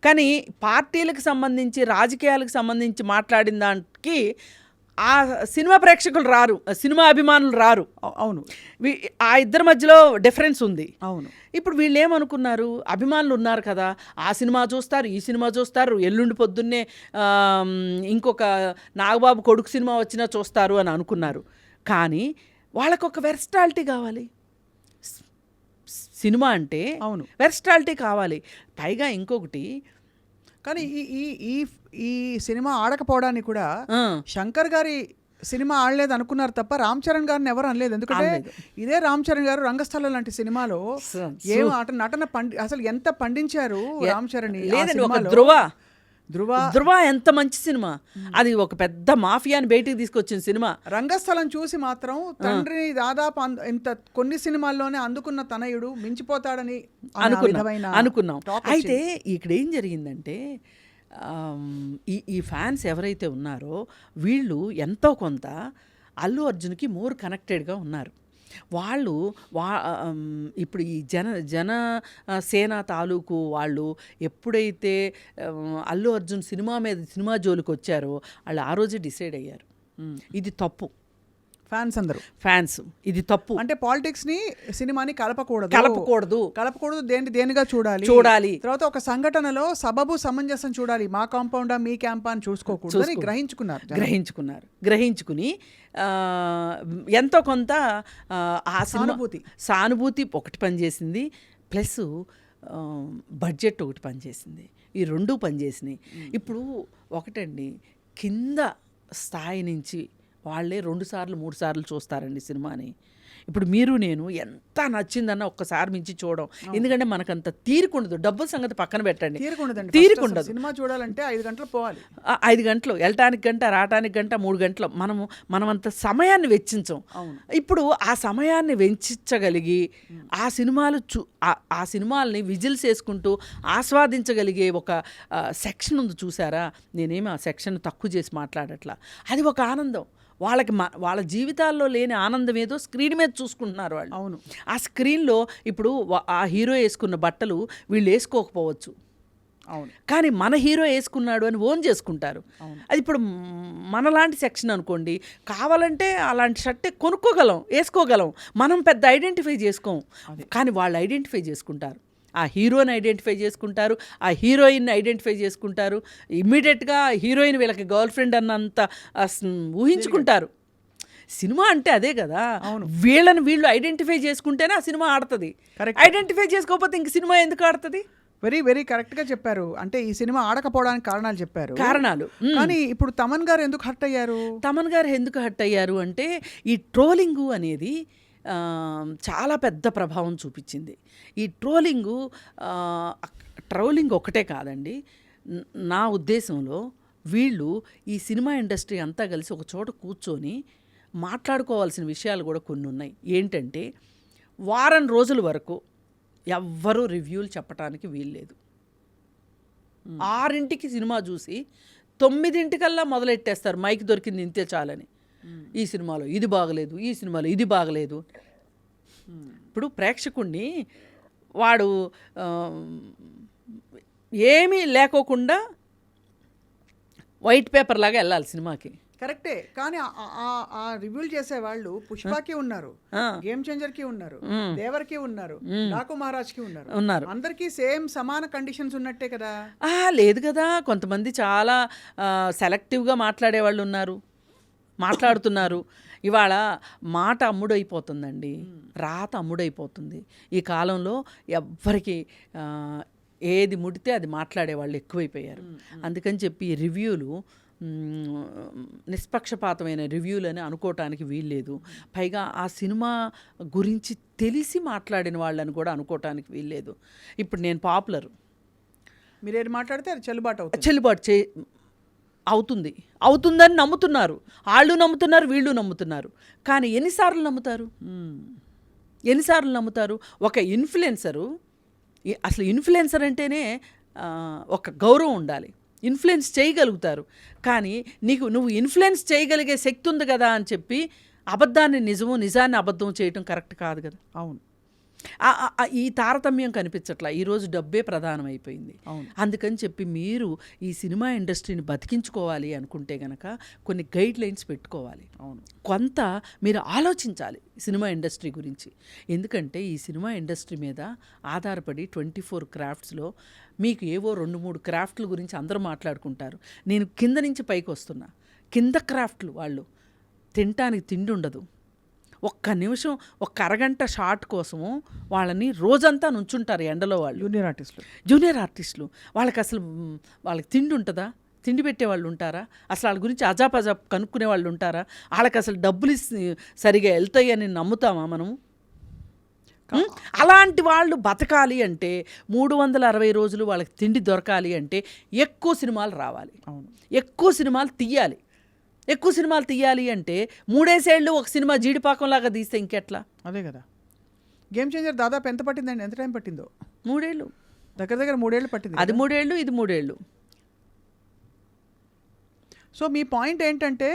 కానీ పార్టీలకు సంబంధించి రాజకీయాలకు సంబంధించి మాట్లాడిన దానికి ఆ సినిమా ప్రేక్షకులు రారు, సినిమా అభిమానులు రారు. అవును, ఆ ఇద్దరి మధ్యలో డిఫరెన్స్ ఉంది. అవును. ఇప్పుడు వీళ్ళు ఏమనుకున్నారు, అభిమానులు ఉన్నారు కదా, ఆ సినిమా చూస్తారు, ఈ సినిమా చూస్తారు, ఎల్లుండి పొద్దున్నే ఇంకొక నాగబాబు కొడుకు సినిమా వచ్చినా చూస్తారు అని అనుకున్నారు. కానీ వాళ్ళకు ఒక వెర్సటాలిటీ కావాలి. సినిమా అంటే అవును, వెర్సటాలిటీ కావాలి. పైగా ఇంకొకటి, కానీ ఈ సినిమా ఆడకపోవడానికి కూడా శంకర్ గారి సినిమా ఆడలేదు అనుకున్నారు తప్ప రామ్ చరణ్ గారిని ఎవరు అనలేదు. ఎందుకంటే ఇదే రామ్ చరణ్ గారు రంగస్థలం లాంటి సినిమాలో ఏం నటన అసలు ఎంత పండించారు రామ్ చరణ్. ధృవ ఎంత మంచి సినిమా అది, ఒక పెద్ద మాఫియాని బయటికి తీసుకొచ్చిన సినిమా. రంగస్థలం చూసి మాత్రం తండ్రిని దాదాపు ఇంత కొన్ని సినిమాల్లోనే అందుకున్న తనయుడు మించిపోతాడని అనుకున్నాం. అయితే ఇక్కడ ఏం జరిగిందంటే ఈ ఫ్యాన్స్ ఎవరైతే ఉన్నారో వీళ్ళు ఎంతో కొంత అల్లు అర్జున్కి మోర్ కనెక్టెడ్గా ఉన్నారు. వాళ్ళు ఇప్పుడు ఈ జనసేన తాలూకు వాళ్ళు ఎప్పుడైతే అల్లు అర్జున్ సినిమా జోలికి వచ్చారో వాళ్ళు ఆ రోజే డిసైడ్ అయ్యారు ఇది తప్పు. ఫ్యాన్స్ ఇది తప్పు అంటే పాలిటిక్స్ ని సినిమాని కలపకూడదు దేనిగా చూడాలి. తర్వాత ఒక సంఘటనలో సబబు సమంజసం చూడాలి. మా కాంపౌండా మీ క్యాంపా అని చూసుకోకూడదు గ్రహించుకుని ఎంతో కొంత ఆ సానుభూతి ఒకటి పనిచేసింది, ప్లస్ బడ్జెట్ ఒకటి పనిచేసింది. ఈ రెండు పనిచేసినాయి. ఇప్పుడు ఒకటండి, కింద స్థాయి నుంచి వాళ్ళే 2 సార్లు 3 సార్లు చూస్తారండి సినిమాని. ఇప్పుడు మీరు నేను ఎంత నచ్చిందన్న ఒక్కసారి మించి చూడడం, ఎందుకంటే మనకంత తీరుకుండదు. డబ్బుల సంగతి పక్కన పెట్టండి, తీరుకుండదు. సినిమా చూడాలంటే 5 గంటలు పోవాలి. 5 గంటలు వెళ్ళటానికి గంట, రావటానికి గంట, 3 గంటలు మనం అంత సమయాన్ని వెచ్చించం. ఇప్పుడు ఆ సమయాన్ని వెచ్చించగలిగి ఆ సినిమాల్ని విజిల్స్ వేసుకుంటూ ఆస్వాదించగలిగే ఒక సెక్షన్ ఉంది చూసారా. నేనేమి ఆ సెక్షన్ తక్కువ చేసి మాట్లాడట్లా. అది ఒక ఆనందం. వాళ్ళ జీవితాల్లో లేని ఆనందం ఏదో స్క్రీన్ మీద చూసుకుంటున్నారు వాళ్ళు. అవును, ఆ స్క్రీన్లో ఇప్పుడు ఆ హీరో వేసుకున్న బట్టలు వీళ్ళు వేసుకోకపోవచ్చు, అవును, కానీ మన హీరో వేసుకున్నాడు అని ఓన్ చేసుకుంటారు. అది ఇప్పుడు మనలాంటి సెక్షన్ అనుకోండి, కావాలంటే అలాంటి షర్టే కొనుక్కోగలం, వేసుకోగలం. మనం పెద్ద ఐడెంటిఫై చేసుకోం, కానీ వాళ్ళు ఐడెంటిఫై చేసుకుంటారు. ఆ హీరోని ఐడెంటిఫై చేసుకుంటారు, ఆ హీరోయిన్ని ఐడెంటిఫై చేసుకుంటారు. ఇమ్మీడియట్గా హీరోయిన్ వీళ్ళకి గర్ల్ ఫ్రెండ్ అన్నంత ఊహించుకుంటారు. సినిమా అంటే అదే కదా. వీళ్ళు ఐడెంటిఫై చేసుకుంటేనే ఆ సినిమా ఆడుతుంది. ఐడెంటిఫై చేసుకోకపోతే ఇంక సినిమా ఎందుకు ఆడుతుంది? వెరీ వెరీ కరెక్ట్గా చెప్పారు. అంటే ఈ సినిమా ఆడకపోవడానికి కారణాలు చెప్పారు. కానీ ఇప్పుడు తమన్ గారు ఎందుకు హర్ట్ అయ్యారు అంటే ఈ ట్రోలింగు అనేది చాలా పెద్ద ప్రభావం చూపించింది. ఈ ట్రోలింగ్ ఒకటే కాదండి, నా ఉద్దేశంలో వీళ్ళు ఈ సినిమా ఇండస్ట్రీ అంతా కలిసి ఒక చోట కూర్చొని మాట్లాడుకోవాల్సిన విషయాలు కూడా కొన్ని ఉన్నాయి. ఏంటంటే వారం రోజుల వరకు ఎవ్వరూ రివ్యూలు చెప్పడానికి వీల్లేదు. 6ంటికి సినిమా చూసి 9ంటికల్లా మొదలెట్టేస్తారు, మైక్ దొరికింది ఇంతే చాలని. ఈ సినిమాలో ఇది బాగలేదు, ఈ సినిమాలో ఇది బాగలేదు. ఇప్పుడు ప్రేక్షకుడిని వాడు ఏమీ లేకోకుండా వైట్ పేపర్ లాగా వెళ్ళాలి సినిమాకి. కరెక్టే, కానీ ఆ రివ్యూలు చేసే వాళ్ళు పుష్పకి ఉన్నారు, గేమ్ చేంజర్ కి ఉన్నారు, దేవర్కి ఉన్నారు, డాకు మహారాజ్ కి ఉన్నారు. అందరికీ సేమ్ సమాన కండిషన్స్ ఉన్నట్టే కదా? లేదు కదా, కొంతమంది చాలా సెలెక్టివ్గా మాట్లాడే వాళ్ళు ఉన్నారు, మాట్లాడుతున్నారు. ఇవాళ మాట అమ్ముడైపోతుందండి, రాత అమ్ముడైపోతుంది. ఈ కాలంలో ఎవ్వరికి ఏది ముడితే అది మాట్లాడే వాళ్ళు ఎక్కువైపోయారు. అందుకని చెప్పి రివ్యూలు నిష్పక్షపాతమైన రివ్యూలు అని అనుకోవటానికి వీల్లేదు. పైగా ఆ సినిమా గురించి తెలిసి మాట్లాడిన వాళ్ళని కూడా అనుకోవటానికి వీల్లేదు. ఇప్పుడు నేను పాపులర్, మీరేది మాట్లాడితే అది చెల్లుబాటు అవుతుందని నమ్ముతున్నారు. వాళ్ళు నమ్ముతున్నారు, వీళ్ళు నమ్ముతున్నారు. కానీ ఎన్నిసార్లు నమ్ముతారు? ఒక ఇన్ఫ్లుయెన్సరు, అసలు ఇన్ఫ్లుయెన్సర్ అంటేనే ఒక గౌరవం ఉండాలి, ఇన్ఫ్లుయెన్స్ చేయగలుగుతారు. కానీ నువ్వు ఇన్ఫ్లుయెన్స్ చేయగలిగే శక్తి ఉంది కదా అని చెప్పి అబద్ధాన్ని నిజము, నిజాన్ని అబద్ధం చేయటం కరెక్ట్ కాదు కదా. అవును, ఈ తారతమ్యం కనిపించట్లా. ఈరోజు డబ్బే ప్రధానం అయిపోయింది. అందుకని చెప్పి మీరు ఈ సినిమా ఇండస్ట్రీని బతికించుకోవాలి అనుకుంటే గనక కొన్ని గైడ్ లైన్స్ పెట్టుకోవాలి. కొంత మీరు ఆలోచించాలి సినిమా ఇండస్ట్రీ గురించి. ఎందుకంటే ఈ సినిమా ఇండస్ట్రీ మీద ఆధారపడి 24 క్రాఫ్ట్స్లో మీకు ఏవో 2-3 క్రాఫ్ట్ల గురించి అందరూ మాట్లాడుకుంటారు. నేను కింద నుంచి పైకి వస్తున్నా. కింద క్రాఫ్ట్లు వాళ్ళు తినటానికి తిండి ఉండదు. ఒక్క నిమిషం, ఒక్క అరగంట షాట్ కోసము వాళ్ళని రోజంతా నుంచుంటారు ఎండలో. వాళ్ళు జూనియర్ ఆర్టిస్టులు వాళ్ళకి తిండి ఉంటుందా? తిండి పెట్టేవాళ్ళు ఉంటారా? అసలు వాళ్ళ గురించి అజాపజాప్ కనుక్కునే వాళ్ళు ఉంటారా? వాళ్ళకి అసలు డబ్బులు సరిగా వెళ్తాయి అని నమ్ముతామా మనము? అలాంటి వాళ్ళు బతకాలి అంటే 360 రోజులు వాళ్ళకి తిండి దొరకాలి అంటే ఎక్కువ సినిమాలు రావాలి, ఎక్కువ సినిమాలు తీయాలి. ఎక్కువ సినిమాలు తీయాలి అంటే 3 ఏళ్ళు ఒక సినిమా జీడిపాకంలాగా తీస్తే ఇంకెట్లా? అదే కదా. గేమ్ చేంజర్ దాదాపు ఎంత పట్టిందండి? ఎంత టైం పట్టిందో? 3 ఏళ్ళు, దగ్గర 3 ఏళ్ళు పట్టింది. అది 3 ఏళ్ళు, ఇది 3 ఏళ్ళు. సో మీ పాయింట్ ఏంటంటే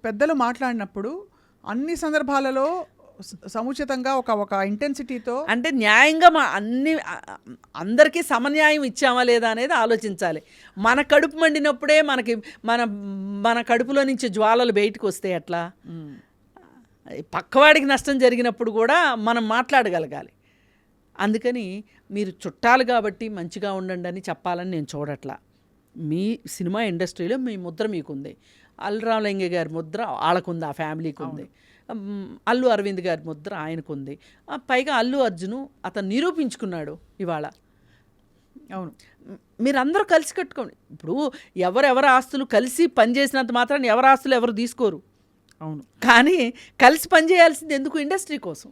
పెద్దలు మాట్లాడినప్పుడు అన్ని సందర్భాలలో సముచితంగా ఒక ఇంటెన్సిటీతో, అంటే న్యాయంగా అందరికీ సమన్యాయం ఇచ్చామా లేదా అనేది ఆలోచించాలి. మన కడుపు మండినప్పుడే మన కడుపులో నుంచి జ్వాలలు బయటకు వస్తే ఎట్లా? పక్కవాడికి నష్టం జరిగినప్పుడు కూడా మనం మాట్లాడగలగాలి. అందుకని మీరు చుట్టాలు కాబట్టి మంచిగా ఉండండి అని చెప్పాలని నేను చూడట్లా. మీ సినిమా ఇండస్ట్రీలో మీ ముద్ర మీకుంది. అల్లు రామలింగ గారి ముద్ర వాళ్ళకుంది, ఆ ఫ్యామిలీకి ఉంది. అల్లు అరవింద్ గారి ముద్ర ఆయనకుంది. పైగా అల్లు అర్జును అతను నిరూపించుకున్నాడు ఇవాళ. అవును, మీరందరూ కలిసి కట్టుకోండి. ఇప్పుడు ఎవరెవరి ఆస్తులు కలిసి పనిచేసినంత మాత్రాన్ని ఎవరి ఆస్తులు ఎవరు తీసుకోరు. అవును, కానీ కలిసి పనిచేయాల్సింది ఎందుకు? ఇండస్ట్రీ కోసం.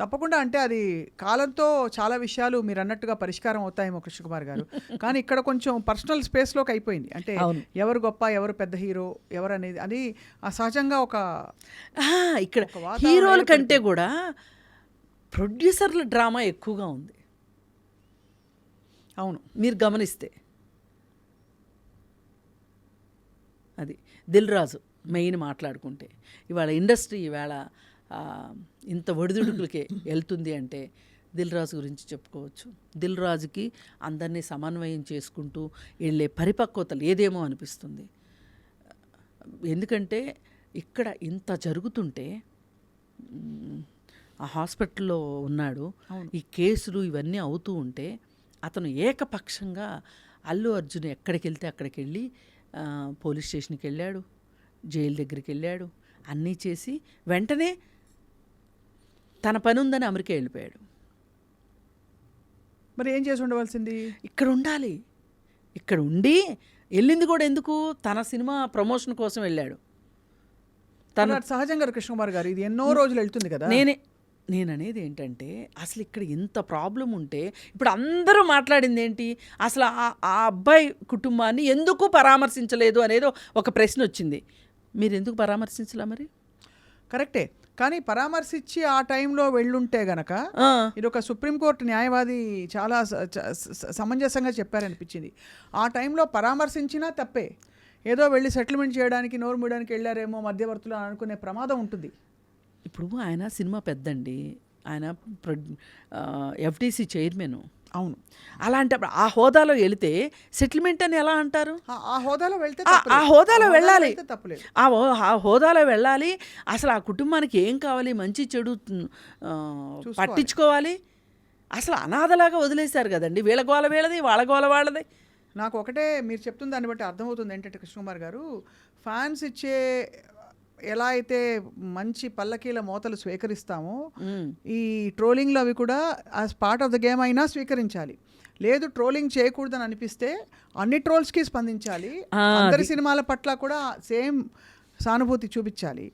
తప్పకుండా. అంటే అది కాలంతో చాలా విషయాలు మీరు అన్నట్టుగా పరిష్కారం అవుతాయేమో కృష్ణకుమార్ గారు. కానీ ఇక్కడ కొంచెం పర్సనల్ స్పేస్లోకి అయిపోయింది. అంటే ఎవరు గొప్ప, ఎవరు పెద్ద హీరో, ఎవరు అనేది అది సహజంగా ఇక్కడ హీరోల కంటే కూడా ప్రొడ్యూసర్ల డ్రామా ఎక్కువగా ఉంది. అవును, మీరు గమనిస్తే అది దిల్ రాజు మెయిన్ మాట్లాడుకుంటే ఇవాళ ఇండస్ట్రీ ఇవాళ ఇంత ఒడిదుడుకులకే వెళ్తుంది అంటే దిల్ రాజు గురించి చెప్పుకోవచ్చు. దిల్ రాజుకి అందరినీ సమన్వయం చేసుకుంటూ వెళ్ళే పరిపక్వత లేదేమో అనిపిస్తుంది. ఎందుకంటే ఇక్కడ ఇంత జరుగుతుంటే ఆ హాస్పిటల్లో ఉన్నాడు, ఈ కేసులు ఇవన్నీ అవుతూ ఉంటే అతను ఏకపక్షంగా అల్లు అర్జున్ ఎక్కడికి వెళ్తే అక్కడికి వెళ్ళి పోలీస్ స్టేషన్కి వెళ్ళాడు, జైలు దగ్గరికి వెళ్ళాడు, అన్నీ చేసి వెంటనే తన పని ఉందని అమెరికా వెళ్ళిపోయాడు. మరి ఏం చేసి ఉండవలసింది? ఇక్కడ ఉండాలి. ఇక్కడ ఉండి వెళ్ళింది కూడా ఎందుకు? తన సినిమా ప్రమోషన్ కోసం వెళ్ళాడు. తన సహజంగా కృష్ణకుమార్ గారు ఇది ఎన్నో రోజులు వెళ్తుంది కదా. నేను అనేది ఏంటంటే అసలు ఇక్కడ ఇంత ప్రాబ్లం ఉంటే ఇప్పుడు అందరూ మాట్లాడింది ఏంటి? అసలు ఆ అబ్బాయి కుటుంబాన్ని ఎందుకు పరామర్శించలేదు అనేది ఒక ప్రశ్న వచ్చింది. మీరు ఎందుకు పరామర్శించలే? మరి కరెక్టే, కానీ పరామర్శించి ఆ టైంలో వెళ్ళుంటే గనక ఇది ఒక సుప్రీంకోర్టు న్యాయవాది చాలా సమంజసంగా చెప్పారనిపించింది. ఆ టైంలో పరామర్శించినా తప్పే, ఏదో వెళ్ళి సెటిల్మెంట్ చేయడానికి నోరు మూయడానికి వెళ్ళారేమో మధ్యవర్తులు అనుకునే ప్రమాదం ఉంటుంది. ఇప్పుడు ఆయన సినిమా పెద్దండి, ఆయన ఎఫ్టీసీ చైర్మన్, అవును. అలాంటప్పుడు ఆ హోదాలో వెళితే సెటిల్మెంట్ అని ఎలా అంటారు? ఆ హోదాలో వెళ్తే ఆ హోదాలో వెళ్ళాలి, తప్పులేదు. ఆ హోదాలో వెళ్ళాలి. అసలు ఆ కుటుంబానికి ఏం కావాలి, మంచి చెడు పట్టించుకోవాలి. అసలు అనాథలాగా వదిలేశారు కదండి. వీళ్ళ గోల వీళ్ళది, వాళ్ళ గోల వాళ్ళది. నాకు ఒకటే మీరు చెప్తున్న దాన్ని బట్టి అర్థమవుతుంది ఏంటంటే కృష్ణకుమార్ గారు, ఫ్యాన్స్ ఇచ్చే ఎలా అయితే మంచి పల్లకీల మోతలు స్వీకరిస్తామో ఈ ట్రోలింగ్లో అవి కూడా as part of the game అయినా స్వీకరించాలి. లేదు ట్రోలింగ్ చేయకూడదని అనిపిస్తే అన్ని ట్రోల్స్కి స్పందించాలి. అందరి సినిమాల పట్ల కూడా సేమ్ సానుభూతి చూపించాలి.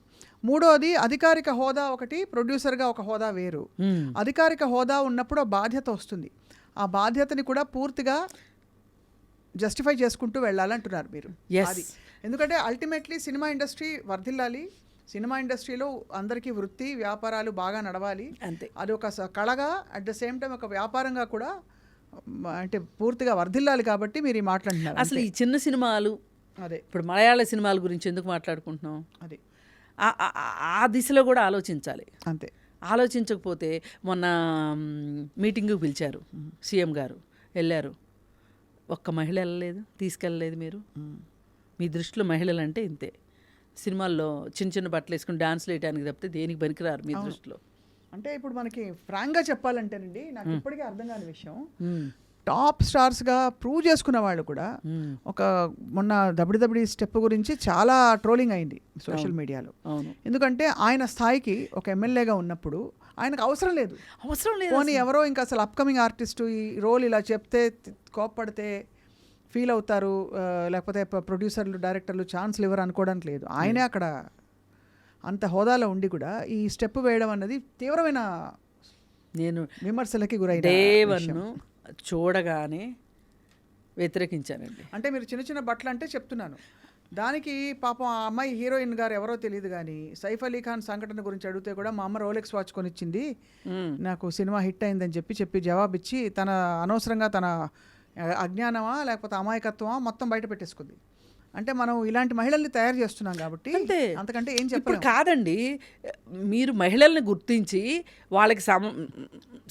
మూడోది అధికారిక హోదా ఒకటి, ప్రొడ్యూసర్గా ఒక హోదా వేరు. అధికారిక హోదా ఉన్నప్పుడు ఆ బాధ్యత వస్తుంది. ఆ బాధ్యతని కూడా పూర్తిగా జస్టిఫై చేసుకుంటూ వెళ్ళాలంటున్నారు మీరు. అది ఎందుకంటే అల్టిమేట్లీ సినిమా ఇండస్ట్రీ వర్ధిల్లాలి, సినిమా ఇండస్ట్రీలో అందరికీ వృత్తి వ్యాపారాలు బాగా నడవాలి. అంతే. అది ఒక కళగా అట్ ద సేమ్ టైం ఒక వ్యాపారంగా కూడా అంటే పూర్తిగా వర్ధిల్లాలి. కాబట్టి మీరు ఈ మాట్లాడుతున్నారు. అసలు ఈ చిన్న సినిమాలు, అదే ఇప్పుడు మలయాళ సినిమాల గురించి ఎందుకు మాట్లాడుకుంటున్నాం? అది ఆ దిశలో కూడా ఆలోచించాలి. అంతే. ఆలోచించకపోతే మొన్న మీటింగ్కి పిలిచారు సీఎం గారు, వెళ్ళారు. ఒక్క మహిళ వెళ్ళలేదు, తీసుకెళ్ళలేదు. మీరు మీ దృష్టిలో మహిళలు అంటే ఇంతే. సినిమాల్లో చిన్న చిన్న బట్టలు వేసుకుని డాన్స్లు వేయడానికి తప్పితే దేనికి పనికిరారు మీ దృష్టిలో. అంటే ఇప్పుడు మనకి ఫ్రాంక్గా చెప్పాలంటేనండి, నాకు ఇప్పటికీ అర్థం కాని విషయం, టాప్ స్టార్స్గా ప్రూవ్ చేసుకున్న వాళ్ళు కూడా ఒక మొన్న దబిడి స్టెప్ గురించి చాలా ట్రోలింగ్ అయింది సోషల్ మీడియాలో. ఎందుకంటే ఆయన స్థాయికి ఒక ఎమ్మెల్యేగా ఉన్నప్పుడు ఆయనకు అవసరం లేదు. పోనీ ఎవరో ఇంకా అసలు అప్కమింగ్ ఆర్టిస్టు ఈ రోల్ ఇలా చెప్తే కోప్పడితే ఫీల్ అవుతారు, లేకపోతే ప్రొడ్యూసర్లు డైరెక్టర్లు ఛాన్స్లు ఇవ్వరు అనుకోవడానికి లేదు. ఆయనే అక్కడ అంత హోదాలో ఉండి కూడా ఈ స్టెప్ వేయడం అన్నది తీవ్రమైన నేను విమర్శలకి గురైన దేవన్ను చూడగానే వ్యతిరేకించానండి. అంటే మీరు చిన్న చిన్న బట్టలు అంటే చెప్తున్నాను. దానికి పాపం ఆ అమ్మాయి హీరోయిన్ గారు ఎవరో తెలియదు కానీ సైఫ్ అలీ ఖాన్ సంఘటన గురించి అడిగితే కూడా మా అమ్మ రోలెక్స్ వాచ్ కొనిచ్చింది, నాకు సినిమా హిట్ అయిందని చెప్పి జవాబిచ్చి తన అనవసరంగా తన అజ్ఞానమా లేకపోతే అమాయకత్వమా మొత్తం బయట పెట్టేసుకుంది. అంటే మనం ఇలాంటి మహిళల్ని తయారు చేస్తున్నాం కాబట్టి అంతకంటే ఏం చెప్పాలి. కాదండి, మీరు మహిళల్ని గుర్తించి వాళ్ళకి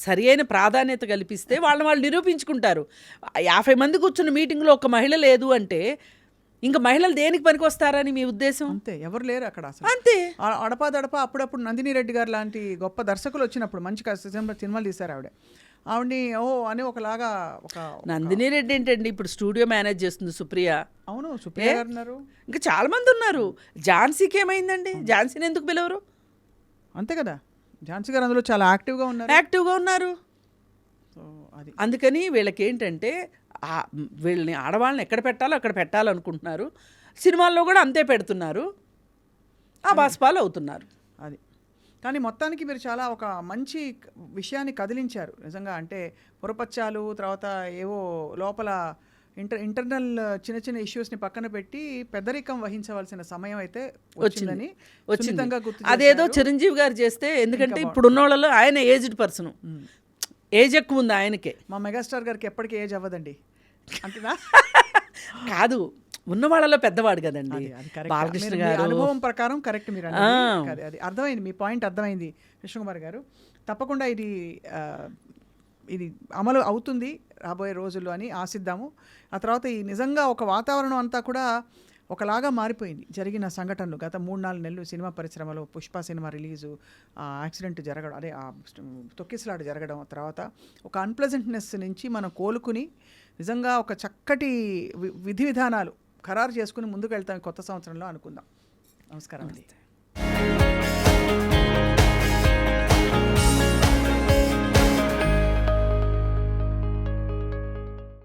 సరి అయిన ప్రాధాన్యత కల్పిస్తే వాళ్ళు నిరూపించుకుంటారు. 50 మంది కూర్చున్న మీటింగ్లో ఒక మహిళ లేదు అంటే ఇంకా మహిళలు దేనికి పనికి వస్తారని మీ ఉద్దేశం? అంతే, ఎవరు లేరు అక్కడ అసలు. అంతే. అడపాదడప అప్పుడప్పుడు నందిని రెడ్డి గారు లాంటి గొప్ప దర్శకులు వచ్చినప్పుడు మంచి సినిమాలు తీశారు ఆవిడని అని ఒకలాగా ఒక నందిని రెడ్డి ఏంటండి ఇప్పుడు స్టూడియో మేనేజ్ చేస్తుంది సుప్రియ. అవును, సుప్రియ గారు ఉన్నారు, ఇంకా చాలా మంది ఉన్నారు. ఝాన్సీకి ఏమైందండి? ఝాన్సీని ఎందుకు పిలవరు? అంతే కదా, ఝాన్సీ గారు అందులో చాలా యాక్టివ్గా ఉన్నారు. అది అందుకని వీళ్ళకి ఏంటంటే వీళ్ళని ఆడవాళ్ళని ఎక్కడ పెట్టాలో అక్కడ పెట్టాలనుకుంటున్నారు. సినిమాల్లో కూడా అంతే పెడుతున్నారు, ఆ బాస్పాలు అవుతున్నారు. అది కానీ మొత్తానికి మీరు చాలా ఒక మంచి విషయాన్ని కదిలించారు నిజంగా. అంటే పురపచ్చాలు, తర్వాత ఏవో లోపల ఇంటర్నల్ చిన్న చిన్న ఇష్యూస్ని పక్కన పెట్టి పెద్దరికం వహించవలసిన సమయం అయితే వచ్చిందని అదేదో చిరంజీవి గారు చేస్తే, ఎందుకంటే ఇప్పుడు ఉన్న వాళ్ళలో ఆయన ఏజ్డ్ పర్సన్, ఏజ్ ఎక్కువ ఉంది ఆయనకే. మా మెగాస్టార్ గారికి ఎప్పటికీ ఏజ్ అవ్వదండి అంతేనా? కాదు, ఉన్న వాళ్ళలో పెద్దవాడు కదండి బాలకృష్ణ గారు. అనుభవం ప్రకారం కరెక్ట్ మీరు అది అర్థమైంది, మీ పాయింట్ అర్థమైంది కృష్ణకుమార్ గారు. తప్పకుండా ఇది అమలు అవుతుంది రాబోయే రోజుల్లో అని ఆశిద్దాము. ఆ తర్వాత ఈ నిజంగా ఒక వాతావరణం అంతా కూడా ఒకలాగా మారిపోయింది. జరిగిన సంఘటనలు గత 3-4 నెలలు సినిమా పరిశ్రమలో పుష్ప సినిమా రిలీజు, యాక్సిడెంట్ జరగడం, అదే తొక్కిసలాట జరగడం, తర్వాత ఒక అన్ప్లెజెంట్నెస్ నుంచి మనం కోలుకుని నిజంగా ఒక చక్కటి విధి విధానాలు ఖరారు చేసుకుని ముందుకు వెళ్తాం కొత్త సంవత్సరంలో అనుకుందాం. నమస్కారం.